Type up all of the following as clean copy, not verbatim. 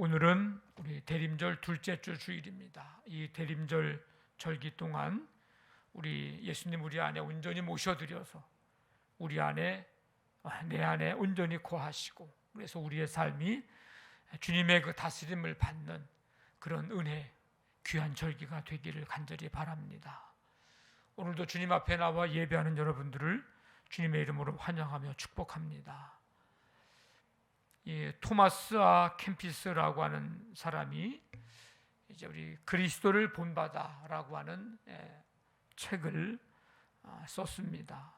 오늘은 우리 대림절 둘째 주 주일입니다. 이 대림절 절기 동안 우리 예수님 우리 안에 온전히 모셔드려서 우리 안에 내 안에 온전히 거하시고 그래서 우리의 삶이 주님의 그 다스림을 받는 그런 은혜 귀한 절기가 되기를 간절히 바랍니다. 오늘도 주님 앞에 나와 예배하는 여러분들을 주님의 이름으로 환영하며 축복합니다. 토마스 캠피스라고 하는 사람이 이제 우리 그리스도를 본받아라고 하는 책을 썼습니다.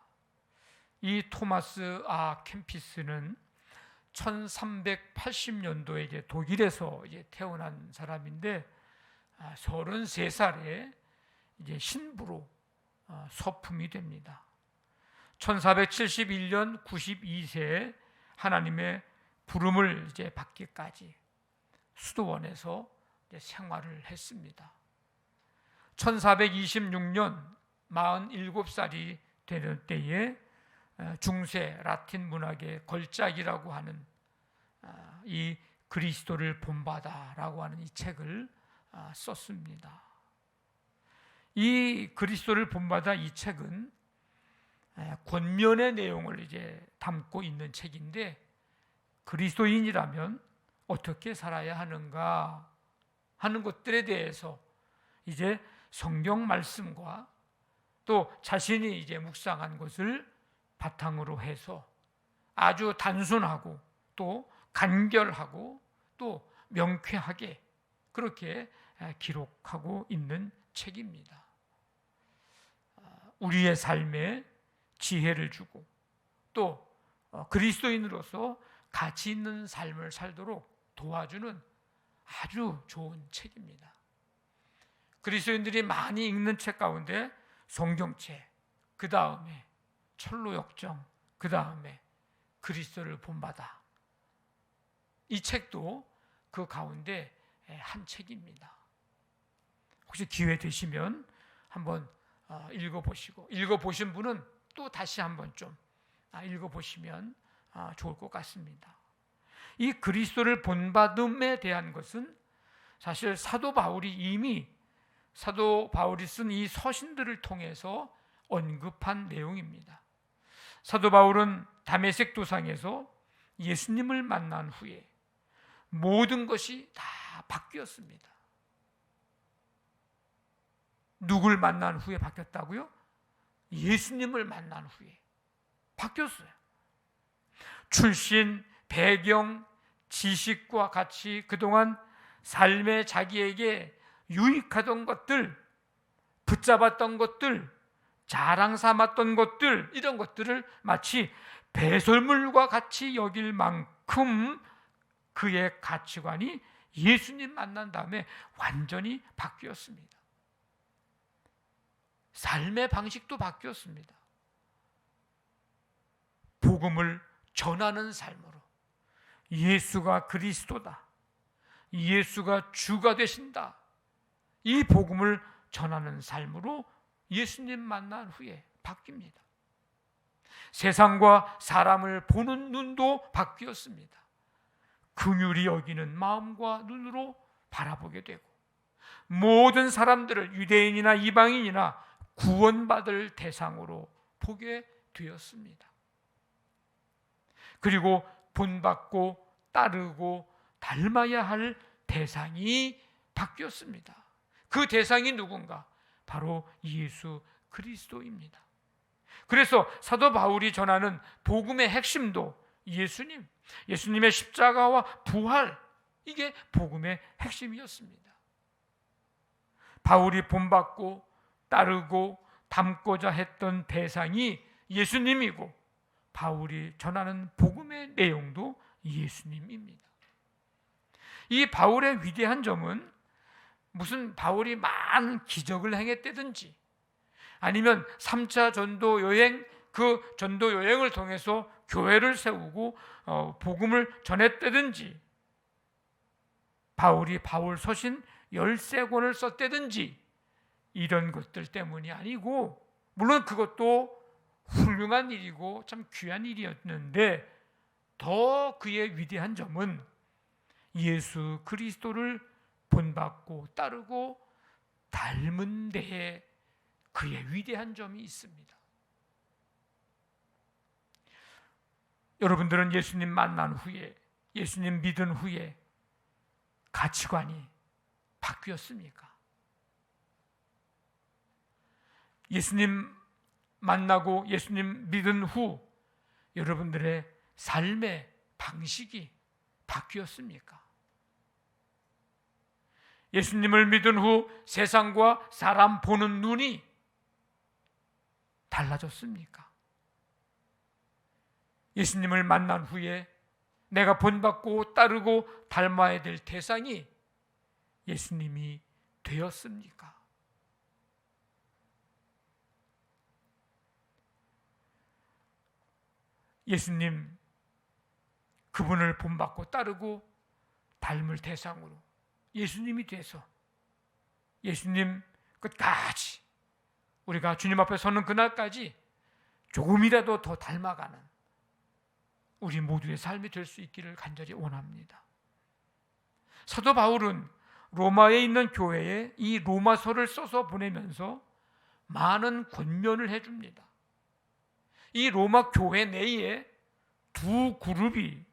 이 토마스 캠피스는 1380년도에 이제 독일에서 이제 태어난 사람인데 33살에 이제 신부로 서품이 됩니다. 1471년 92세에 하나님의 부름을 이제 받기까지 수도원에서 이제 생활을 했습니다. 1426년 47살이 되는 때에 중세 라틴 문학의 걸작이라고 하는 이 그리스도를 본받아라고 하는 이 책을 썼습니다. 이 그리스도를 본받아 이 책은 권면의 내용을 이제 담고 있는 책인데 그리스도인이라면 어떻게 살아야 하는가 하는 것들에 대해서 이제 성경 말씀과 또 자신이 이제 묵상한 것을 바탕으로 해서 아주 단순하고 또 간결하고 또 명쾌하게 그렇게 기록하고 있는 책입니다. 우리의 삶에 지혜를 주고 또 그리스도인으로서 가치 있는 삶을 살도록 도와주는 아주 좋은 책입니다. 그리스도인들이 많이 읽는 책 가운데 성경책, 그 다음에 철로역정, 그 다음에 그리스도를 본받아. 이 책도 그 가운데 한 책입니다. 혹시 기회 되시면 한번 읽어보시고 읽어보신 분은 또 다시 한번 좀 읽어보시면 좋을 것 같습니다. 이 그리스도를 본받음에 대한 것은 사실 사도 바울이 이미 사도 바울이 쓴 이 서신들을 통해서 언급한 내용입니다. 사도 바울은 다메섹 도상에서 예수님을 만난 후에 모든 것이 다 바뀌었습니다. 누굴 만난 후에 바뀌었다고요? 예수님을 만난 후에 바뀌었어요. 출신, 배경, 지식과 같이 그동안 삶에 자기에게 유익하던 것들, 붙잡았던 것들, 자랑 삼았던 것들, 이런 것들을 마치 배설물과 같이 여길 만큼 그의 가치관이 예수님 만난 다음에 완전히 바뀌었습니다. 삶의 방식도 바뀌었습니다. 복음을 전하는 삶으로 예수가 그리스도다, 예수가 주가 되신다, 이 복음을 전하는 삶으로 예수님 만난 후에 바뀝니다. 세상과 사람을 보는 눈도 바뀌었습니다. 긍휼히 여기는 마음과 눈으로 바라보게 되고 모든 사람들을 유대인이나 이방인이나 구원받을 대상으로 보게 되었습니다. 그리고 본받고 따르고 닮아야 할 대상이 바뀌었습니다. 그 대상이 누군가? 바로 예수 그리스도입니다. 그래서 사도 바울이 전하는 복음의 핵심도 예수님의 십자가와 부활, 이게 복음의 핵심이었습니다. 바울이 본받고 따르고 닮고자 했던 대상이 예수님이고 바울이 전하는 복음의 내용도 예수님입니다. 이 바울의 위대한 점은 무슨 바울이 많은 기적을 행했다든지 아니면 3차 전도 여행, 그 전도 여행을 통해서 교회를 세우고 복음을 전했다든지 바울이 바울 서신 13권을 썼다든지 이런 것들 때문이 아니고, 물론 그것도 훌륭한 일이고 참 귀한 일이었는데 더 그의 위대한 점은 예수 그리스도를 본받고 따르고 닮은 데에 그의 위대한 점이 있습니다. 여러분들은 예수님 만난 후에, 예수님 믿은 후에 가치관이 바뀌었습니까? 예수님 만나고 예수님 믿은 후 여러분들의 삶의 방식이 바뀌었습니까? 예수님을 믿은 후 세상과 사람 보는 눈이 달라졌습니까? 예수님을 만난 후에 내가 본받고 따르고 닮아야 될 대상이 예수님이 되었습니까? 예수님, 그분을 본받고 따르고 닮을 대상으로 예수님이 돼서 예수님 끝까지 우리가 주님 앞에 서는 그날까지 조금이라도 더 닮아가는 우리 모두의 삶이 될 수 있기를 간절히 원합니다. 사도 바울은 로마에 있는 교회에 이 로마서를 써서 보내면서 많은 권면을 해줍니다. 이 로마 교회 내에 두 그룹이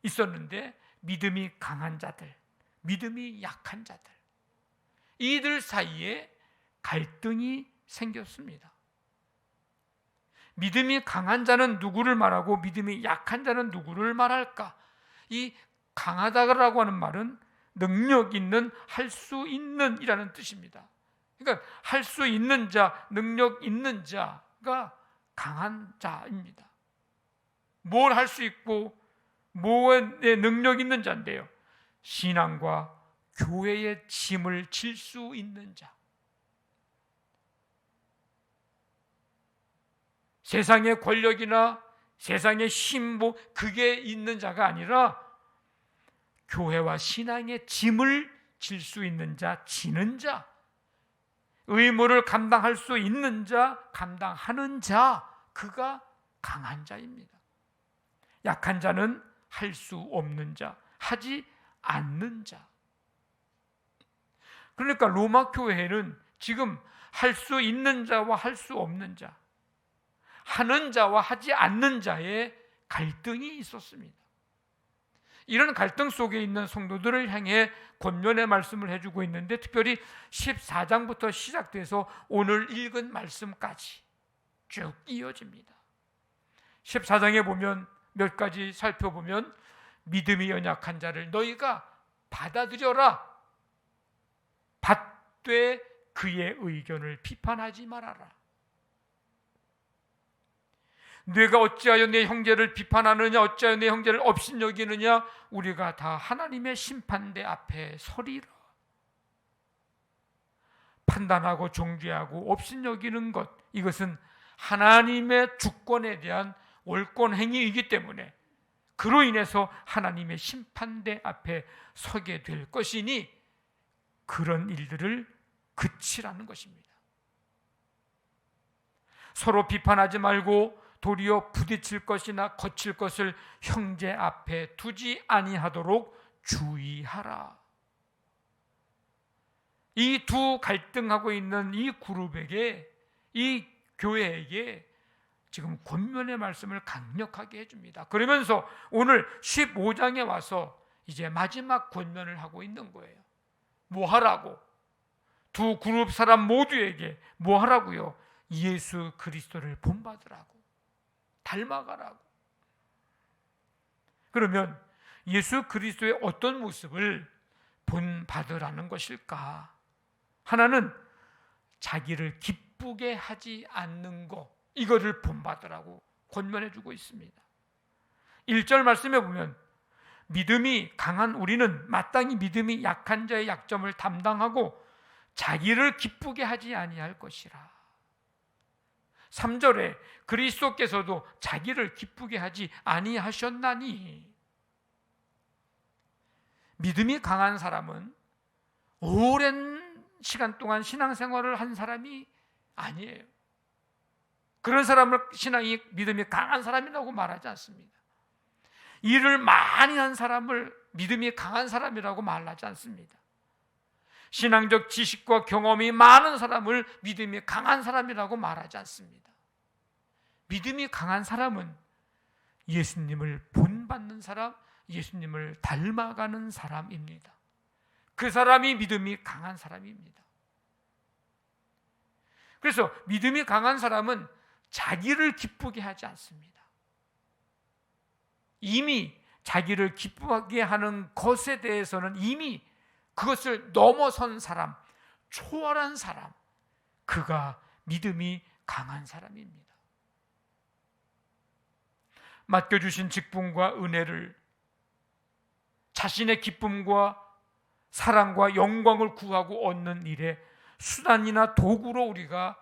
있었는데 믿음이 강한 자들, 믿음이 약한 자들, 이들 사이에 갈등이 생겼습니다. 믿음이 강한 자는 누구를 말하고 믿음이 약한 자는 누구를 말할까? 이 강하다라고 하는 말은 능력 있는, 할 수 있는 이라는 뜻입니다. 그러니까 할 수 있는 자, 능력 있는 자가 강한 자입니다. 뭘 할 수 있고 뭐에 능력 있는 자인데요, 신앙과 교회의 짐을 질 수 있는 자. 세상의 권력이나 세상의 힘, 그게 있는 자가 아니라 교회와 신앙의 짐을 질 수 있는 자, 지는 자, 의무를 감당할 수 있는 자, 감당하는 자, 그가 강한 자입니다. 약한 자는 할 수 없는 자, 하지 않는 자. 그러니까 로마 교회는 지금 할 수 있는 자와 할 수 없는 자, 하는 자와 하지 않는 자의 갈등이 있었습니다. 이런 갈등 속에 있는 성도들을 향해 권면의 말씀을 해주고 있는데, 특별히 14장부터 시작돼서 오늘 읽은 말씀까지 쭉 이어집니다. 14장에 보면 몇 가지 살펴보면, 믿음이 연약한 자를 너희가 받아들여라, 받되 그의 의견을 비판하지 말아라. 네가 어찌하여 내 형제를 비판하느냐, 어찌하여 내 형제를 업신여기느냐, 우리가 다 하나님의 심판대 앞에 서리라. 판단하고 정죄하고 업신여기는 것, 이것은 하나님의 주권에 대한 월권 행위이기 때문에 그로 인해서 하나님의 심판대 앞에 서게 될 것이니 그런 일들을 그치라는 것입니다. 서로 비판하지 말고 도리어 부딪힐 것이나 거칠 것을 형제 앞에 두지 아니하도록 주의하라. 이 두 갈등하고 있는 이 그룹에게, 이 교회에게 지금 권면의 말씀을 강력하게 해줍니다. 그러면서 오늘 15장에 와서 이제 마지막 권면을 하고 있는 거예요. 뭐 하라고? 두 그룹 사람 모두에게 뭐 하라고요? 예수 그리스도를 본받으라고, 닮아가라고. 그러면 예수 그리스도의 어떤 모습을 본받으라는 것일까? 하나는 자기를 기쁘게 하지 않는 것, 이거를 본받으라고 권면해 주고 있습니다. 1절 말씀에 보면 믿음이 강한 우리는 마땅히 믿음이 약한 자의 약점을 담당하고 자기를 기쁘게 하지 아니할 것이라. 3절에 그리스도께서도 자기를 기쁘게 하지 아니하셨나니. 믿음이 강한 사람은 오랜 시간 동안 신앙생활을 한 사람이 아니에요. 그런 사람을 신앙이, 믿음이 강한 사람이라고 말하지 않습니다. 일을 많이 한 사람을 믿음이 강한 사람이라고 말하지 않습니다. 신앙적 지식과 경험이 많은 사람을 믿음이 강한 사람이라고 말하지 않습니다. 믿음이 강한 사람은 예수님을 본받는 사람, 예수님을 닮아가는 사람입니다. 그 사람이 믿음이 강한 사람입니다. 그래서 믿음이 강한 사람은 자기를 기쁘게 하지 않습니다. 이미 자기를 기쁘게 하는 것에 대해서는 이미 그것을 넘어선 사람, 초월한 사람, 그가 믿음이 강한 사람입니다. 맡겨주신 직분과 은혜를 자신의 기쁨과 사랑과 영광을 구하고 얻는 일에 수단이나 도구로 우리가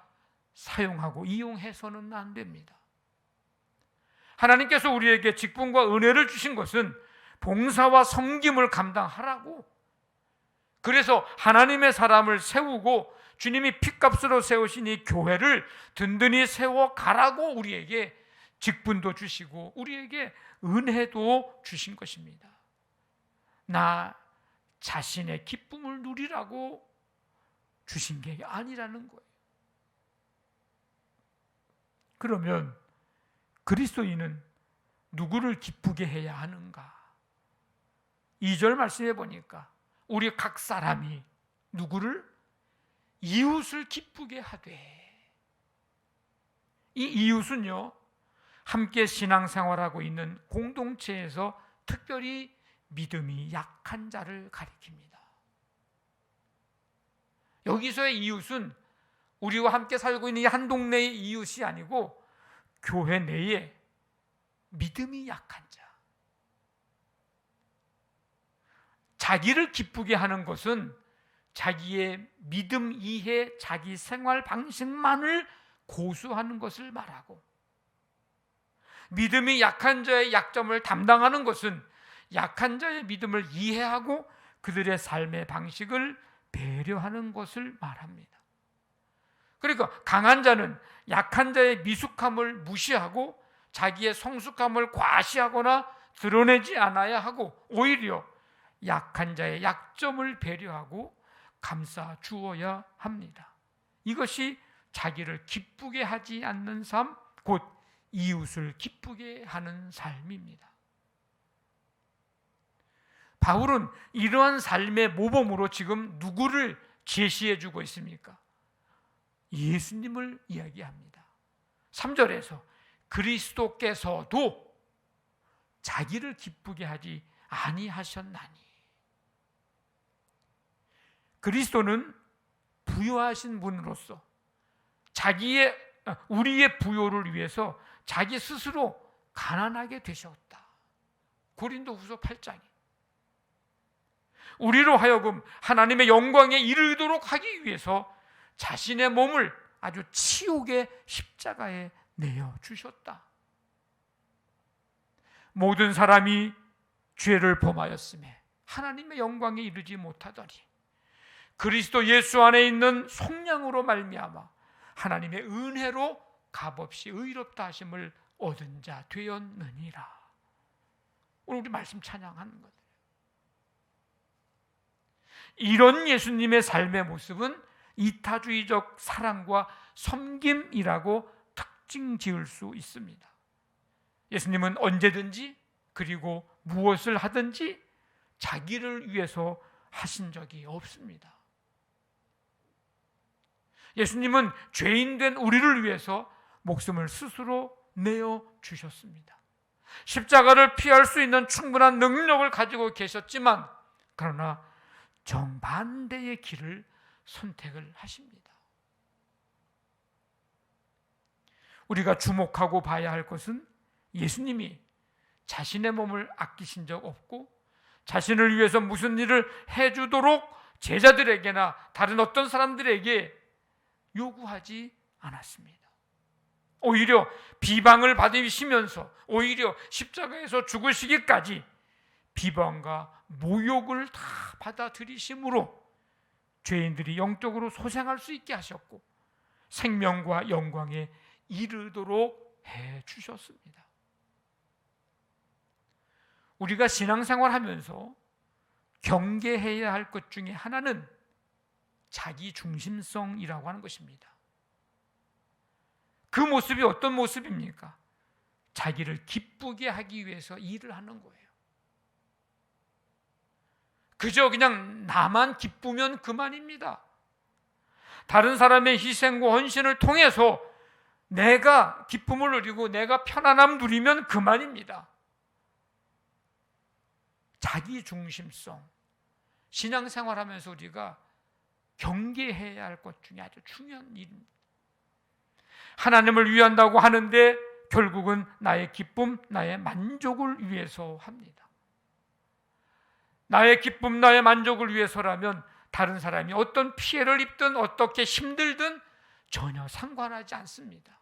사용하고 이용해서는 안 됩니다. 하나님께서 우리에게 직분과 은혜를 주신 것은 봉사와 섬김을 감당하라고, 그래서 하나님의 사람을 세우고 주님이 핏값으로 세우신 이 교회를 든든히 세워가라고 우리에게 직분도 주시고 우리에게 은혜도 주신 것입니다. 나 자신의 기쁨을 누리라고 주신 게 아니라는 거예요. 그러면 그리스도인은 누구를 기쁘게 해야 하는가? 2절 말씀해 보니까 우리 각 사람이 누구를? 이웃을 기쁘게 하되. 이 이웃은요, 함께 신앙생활하고 있는 공동체에서 특별히 믿음이 약한 자를 가리킵니다. 여기서의 이웃은 우리와 함께 살고 있는 한 동네의 이웃이 아니고 교회 내에 믿음이 약한 자. 자기를 기쁘게 하는 것은 자기의 믿음 이해, 자기 생활 방식만을 고수하는 것을 말하고, 믿음이 약한 자의 약점을 담당하는 것은 약한 자의 믿음을 이해하고 그들의 삶의 방식을 배려하는 것을 말합니다. 그러니까 강한 자는 약한 자의 미숙함을 무시하고 자기의 성숙함을 과시하거나 드러내지 않아야 하고, 오히려 약한 자의 약점을 배려하고 감싸 주어야 합니다. 이것이 자기를 기쁘게 하지 않는 삶, 곧 이웃을 기쁘게 하는 삶입니다. 바울은 이러한 삶의 모범으로 지금 누구를 제시해 주고 있습니까? 예수님을 이야기합니다. 3절에서 그리스도께서도 자기를 기쁘게 하지 아니하셨나니. 그리스도는 부요하신 분으로서 우리의 부요를 위해서 자기 스스로 가난하게 되셨다. 고린도후서 8장에 우리로 하여금 하나님의 영광에 이르도록 하기 위해서 자신의 몸을 아주 치욕의 십자가에 내어주셨다. 모든 사람이 죄를 범하였음에 하나님의 영광에 이르지 못하더니 그리스도 예수 안에 있는 속량으로 말미암아 하나님의 은혜로 값없이 의롭다 하심을 얻은 자 되었느니라. 오늘 우리 말씀 찬양하는 것. 이런 예수님의 삶의 모습은 이타주의적 사랑과 섬김이라고 특징 지을 수 있습니다. 예수님은 언제든지 그리고 무엇을 하든지 자기를 위해서 하신 적이 없습니다. 예수님은 죄인된 우리를 위해서 목숨을 스스로 내어주셨습니다. 십자가를 피할 수 있는 충분한 능력을 가지고 계셨지만 그러나 정반대의 길을 선택을 하십니다. 우리가 주목하고 봐야 할 것은 예수님이 자신의 몸을 아끼신 적 없고 자신을 위해서 무슨 일을 해주도록 제자들에게나 다른 어떤 사람들에게 요구하지 않았습니다. 오히려 비방을 받으시면서 오히려 십자가에서 죽으시기까지 비방과 모욕을 다 받아들이심으로 죄인들이 영적으로 소생할 수 있게 하셨고 생명과 영광에 이르도록 해주셨습니다. 우리가 신앙생활하면서 경계해야 할 것 중에 하나는 자기 중심성이라고 하는 것입니다. 그 모습이 어떤 모습입니까? 자기를 기쁘게 하기 위해서 일을 하는 거예요. 그저 그냥 나만 기쁘면 그만입니다. 다른 사람의 희생과 헌신을 통해서 내가 기쁨을 누리고 내가 편안함 누리면 그만입니다. 자기 중심성, 신앙생활하면서 우리가 경계해야 할 것 중에 아주 중요한 일입니다. 하나님을 위한다고 하는데 결국은 나의 기쁨, 나의 만족을 위해서 합니다. 나의 기쁨, 나의 만족을 위해서라면 다른 사람이 어떤 피해를 입든 어떻게 힘들든 전혀 상관하지 않습니다.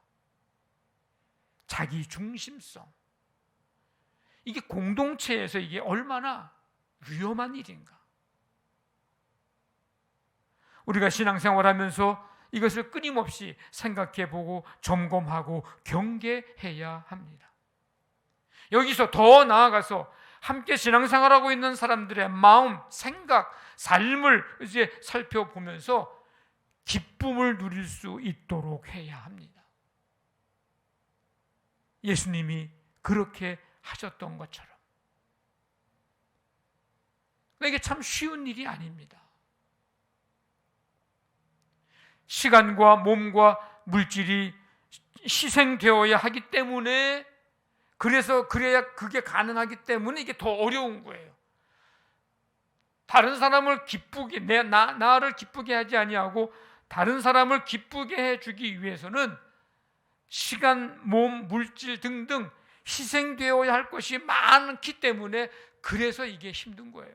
자기 중심성, 이게 공동체에서 이게 얼마나 위험한 일인가. 우리가 신앙생활하면서 이것을 끊임없이 생각해보고 점검하고 경계해야 합니다. 여기서 더 나아가서 함께 신앙생활하고 있는 사람들의 마음, 생각, 삶을 이제 살펴보면서 기쁨을 누릴 수 있도록 해야 합니다. 예수님이 그렇게 하셨던 것처럼. 이게 참 쉬운 일이 아닙니다. 시간과 몸과 물질이 희생되어야 하기 때문에, 그래야 그게 가능하기 때문에 이게 더 어려운 거예요. 다른 사람을 기쁘게, 나를 기쁘게 하지 아니하고 다른 사람을 기쁘게 해주기 위해서는 시간, 몸, 물질 등등 희생되어야 할 것이 많기 때문에 그래서 이게 힘든 거예요.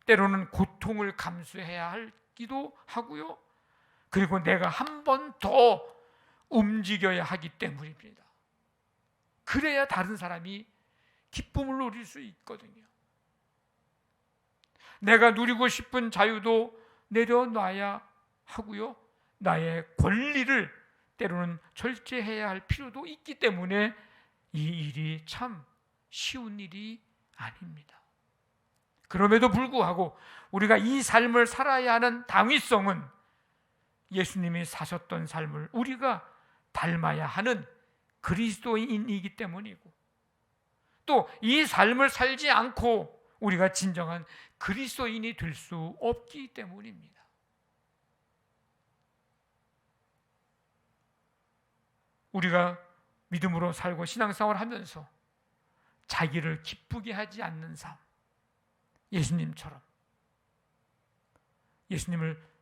때로는 고통을 감수해야 하기도 하고요. 그리고 내가 한 번 더 움직여야 하기 때문입니다. 그래야 다른 사람이 기쁨을 누릴 수 있거든요. 내가 누리고 싶은 자유도 내려놔야 하고요. 나의 권리를 때로는 절제해야 할 필요도 있기 때문에 이 일이 참 쉬운 일이 아닙니다. 그럼에도 불구하고 우리가 이 삶을 살아야 하는 당위성은 예수님이 사셨던 삶을 우리가 닮아야 하는 그리스도인이기 때문이고, 또 이 삶을 살지 않고 우리가 진정한 그리스도인이 될 수 없기 때문입니다. 우리가 믿음으로 살고 신앙생활을 하면서 자기를 기쁘게 하지 않는 삶, 예수님처럼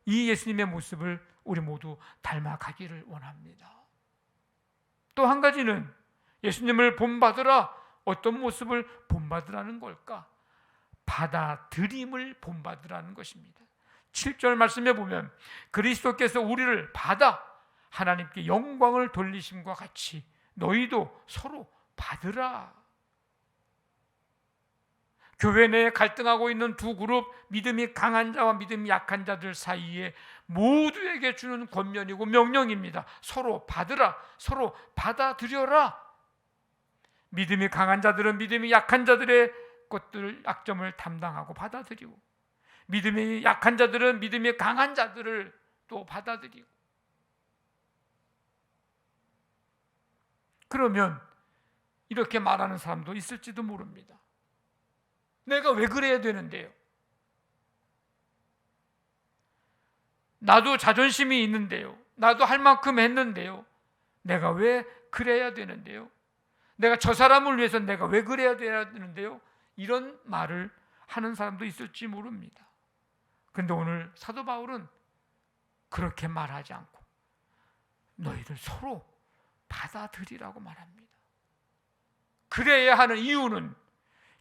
이 예수님의 모습을 우리 모두 닮아가기를 원합니다. 또 한 가지는 예수님을 본받으라, 어떤 모습을 본받으라는 걸까? 받아들임을 본받으라는 것입니다. 7절 말씀에 보면 그리스도께서 우리를 받아 하나님께 영광을 돌리심과 같이 너희도 서로 받으라. 교회 내에 갈등하고 있는 두 그룹, 믿음이 강한 자와 믿음이 약한 자들 사이에 모두에게 주는 권면이고 명령입니다. 서로 받으라, 서로 받아들여라. 믿음이 강한 자들은 믿음이 약한 자들의 것들, 약점을 담당하고 받아들이고, 믿음이 약한 자들은 믿음이 강한 자들을 또 받아들이고. 그러면 이렇게 말하는 사람도 있을지도 모릅니다. 내가 왜 그래야 되는데요? 나도 자존심이 있는데요. 나도 할 만큼 했는데요. 내가 왜 그래야 되는데요? 내가 저 사람을 위해서 내가 왜 그래야 되는데요? 이런 말을 하는 사람도 있을지 모릅니다. 그런데 오늘 사도 바울은 그렇게 말하지 않고 너희들 서로 받아들이라고 말합니다. 그래야 하는 이유는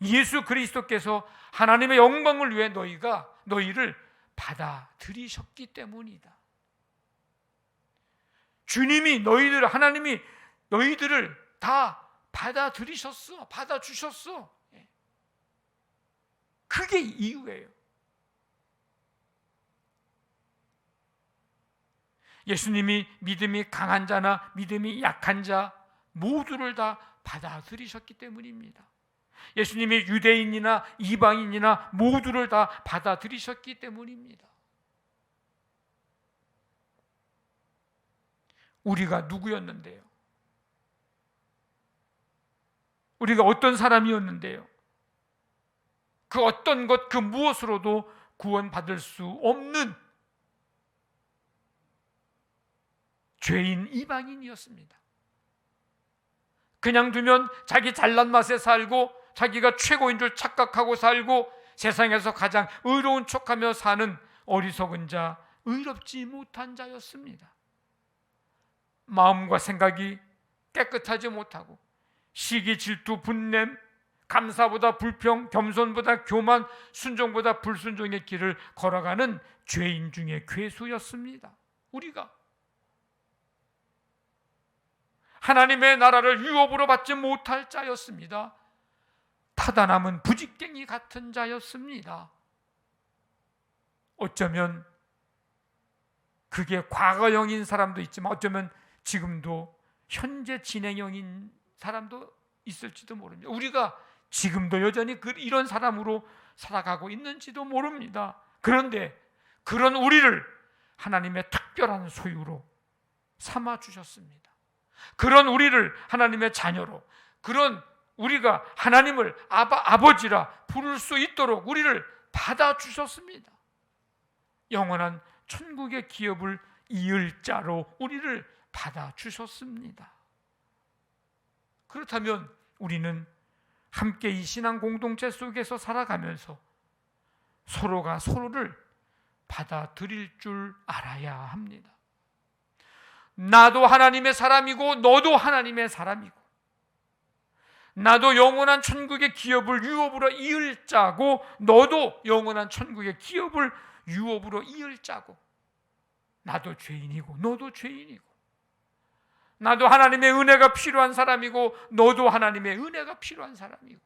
예수 그리스도께서 하나님의 영광을 위해 너희를 받아들이셨기 때문이다. 주님이 하나님이 너희들을 다 받아들이셨어. 받아주셨어. 그게 이유예요. 예수님이 믿음이 강한 자나 믿음이 약한 자 모두를 다 받아들이셨기 때문입니다. 예수님이 유대인이나 이방인이나 모두를 다 받아들이셨기 때문입니다. 우리가 누구였는데요? 우리가 어떤 사람이었는데요? 그 어떤 것, 그 무엇으로도 구원받을 수 없는 죄인 이방인이었습니다. 그냥 두면 자기 잘난 맛에 살고 자기가 최고인 줄 착각하고 살고 세상에서 가장 의로운 척하며 사는 어리석은 자, 의롭지 못한 자였습니다. 마음과 생각이 깨끗하지 못하고 시기, 질투, 분냄, 감사보다 불평, 겸손보다 교만, 순종보다 불순종의 길을 걸어가는 죄인 중에 괴수였습니다. 우리가 하나님의 나라를 유업으로 받지 못할 자였습니다. 타다남은 부직갱이 같은 자였습니다. 어쩌면 그게 과거형인 사람도 있지만 어쩌면 지금도 현재 진행형인 사람도 있을지도 모릅니다. 우리가 지금도 여전히 이런 사람으로 살아가고 있는지도 모릅니다. 그런데 그런 우리를 하나님의 특별한 소유로 삼아 주셨습니다. 그런 우리를 하나님의 자녀로, 그런 우리가 하나님을 아버지라 부를 수 있도록 우리를 받아주셨습니다. 영원한 천국의 기업을 이을 자로 우리를 받아주셨습니다. 그렇다면 우리는 함께 이 신앙 공동체 속에서 살아가면서 서로가 서로를 받아들일 줄 알아야 합니다. 나도 하나님의 사람이고 너도 하나님의 사람이고, 나도 영원한 천국의 기업을 유업으로 이을 자고 너도 영원한 천국의 기업을 유업으로 이을 자고, 나도 죄인이고 너도 죄인이고, 나도 하나님의 은혜가 필요한 사람이고 너도 하나님의 은혜가 필요한 사람이고,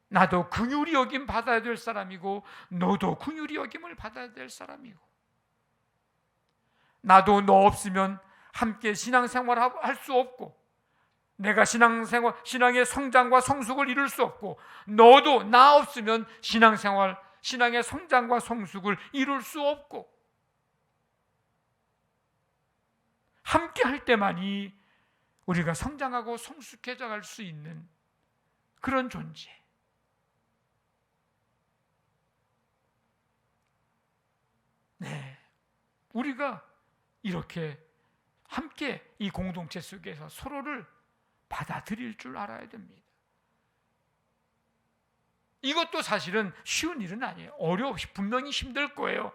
나도 긍휼히 여김 받아야 될 사람이고 너도 긍휼히 여김을 받아야 될 사람이고, 나도 너 없으면 함께 신앙생활 할 수 없고, 내가 신앙의 성장과 성숙을 이룰 수 없고, 너도 나 없으면 신앙의 성장과 성숙을 이룰 수 없고, 함께 할 때만이 우리가 성장하고 성숙해져 갈 수 있는 그런 존재. 네, 우리가 이렇게 함께 이 공동체 속에서 서로를 받아들일 줄 알아야 됩니다. 이것도 사실은 쉬운 일은 아니에요. 분명히 힘들 거예요.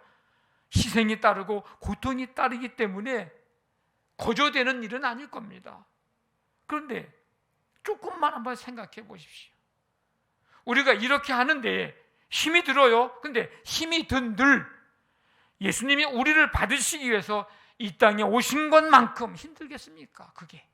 희생이 따르고 고통이 따르기 때문에 거저되는 일은 아닐 겁니다. 그런데 조금만 한번 생각해 보십시오. 우리가 이렇게 하는데 힘이 들어요. 근데 힘이 든들 예수님이 우리를 받으시기 위해서 이 땅에 오신 것만큼 힘들겠습니까? 그게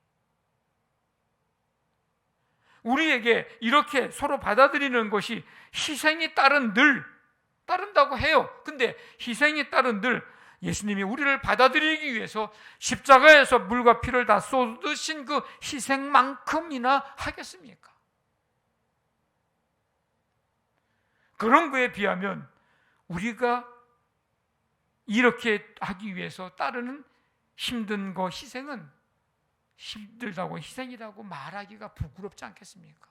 우리에게 이렇게 서로 받아들이는 것이 희생이 따른다고 해요. 근데 희생이 따른들 예수님이 우리를 받아들이기 위해서 십자가에서 물과 피를 다 쏟으신 그 희생만큼이나 하겠습니까? 그런 거에 비하면 우리가 이렇게 하기 위해서 따르는 힘든 거, 희생은 힘들다고 희생이라고 말하기가 부끄럽지 않겠습니까?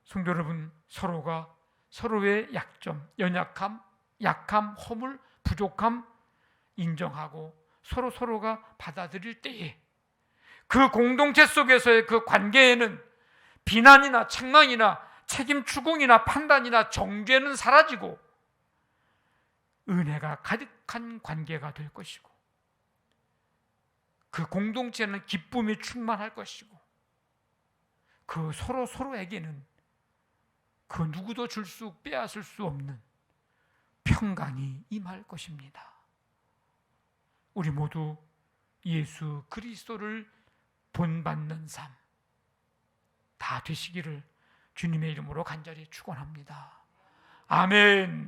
성도 여러분, 서로가 서로의 약점, 연약함, 약함, 허물, 부족함 인정하고 서로가 받아들일 때에 그 공동체 속에서의 그 관계에는 비난이나 책망이나 책임 추궁이나 판단이나 정죄는 사라지고 은혜가 가득한 관계가 될 것이고, 그 공동체는 기쁨이 충만할 것이고, 그 서로에게는 그 누구도 빼앗을 수 없는 평강이 임할 것입니다. 우리 모두 예수 그리스도를 본받는 삶 다 되시기를 주님의 이름으로 간절히 축원합니다. 아멘.